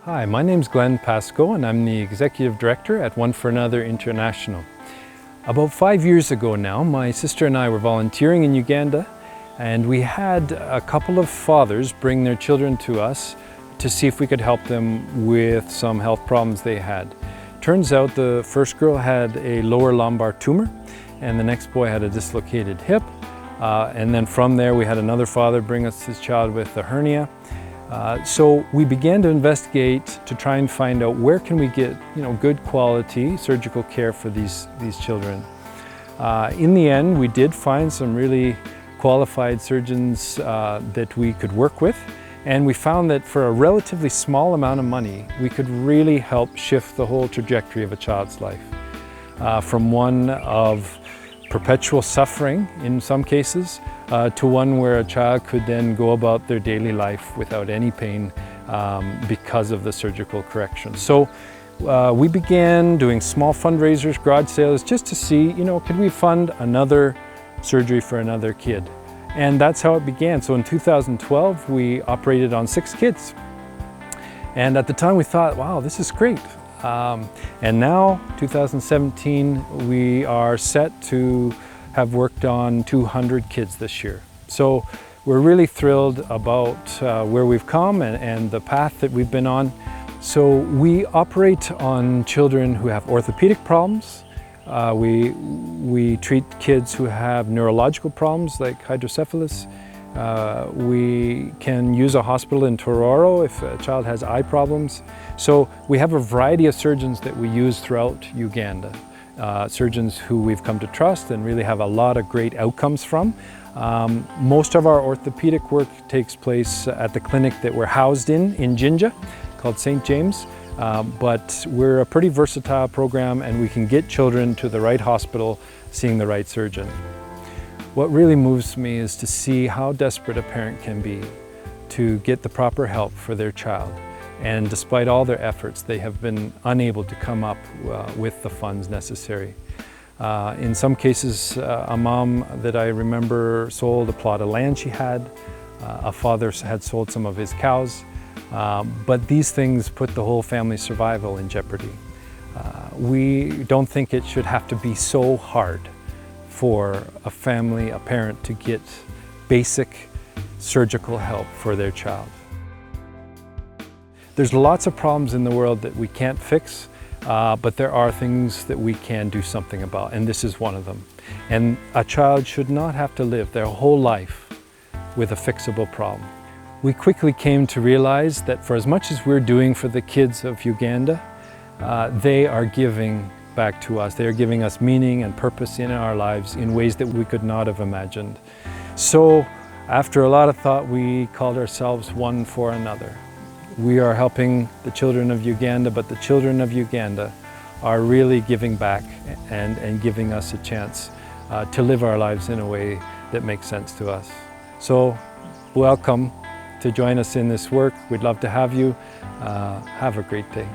Hi, my name's Glenn Pascoe and I'm the Executive Director at One for Another International. About 5 years ago now, my sister and I were volunteering in Uganda, and we had a couple of fathers bring their children to us to see if we could help them with some health problems they had. Turns out the first girl had a lower lumbar tumor and the next boy had a dislocated hip. And then from there we had another father bring us his child with a hernia. So we began to investigate to try and find out where can we get good quality surgical care for these children. In the end, we did find some really qualified surgeons that we could work with, and we found that for a relatively small amount of money we could really help shift the whole trajectory of a child's life, from one of perpetual suffering in some cases to one where a child could then go about their daily life without any pain because of the surgical correction. So we began doing small fundraisers, garage sales, just to see, could we fund another surgery for another kid? And that's how it began. So in 2012, we operated on 6 kids. And at the time we thought, wow, this is great. And now, 2017, we are set to have worked on 200 kids this year. So we're really thrilled about where we've come and the path that we've been on. So we operate on children who have orthopedic problems. We treat kids who have neurological problems like hydrocephalus. We can use a hospital in Tororo if a child has eye problems. So we have a variety of surgeons that we use throughout Uganda. Surgeons who we've come to trust and really have a lot of great outcomes from. Most of our orthopedic work takes place at the clinic that we're housed in Jinja, called St. James. But we're a pretty versatile program and we can get children to the right hospital seeing the right surgeon. What really moves me is to see how desperate a parent can be to get the proper help for their child. And despite all their efforts, they have been unable to come up with the funds necessary. In some cases, a mom that I remember sold a plot of land she had. A father had sold some of his cows. But these things put the whole family's survival in jeopardy. We don't think it should have to be so hard for a family, a parent, to get basic surgical help for their child. There's lots of problems in the world that we can't fix, but there are things that we can do something about, and this is one of them. And a child should not have to live their whole life with a fixable problem. We quickly came to realize that for as much as we're doing for the kids of Uganda, they are giving back to us. They are giving us meaning and purpose in our lives in ways that we could not have imagined. So after a lot of thought, we called ourselves One for Another. We are helping the children of Uganda, but the children of Uganda are really giving back and giving us a chance to live our lives in a way that makes sense to us. So welcome to join us in this work. We'd love to have you. Have a great day.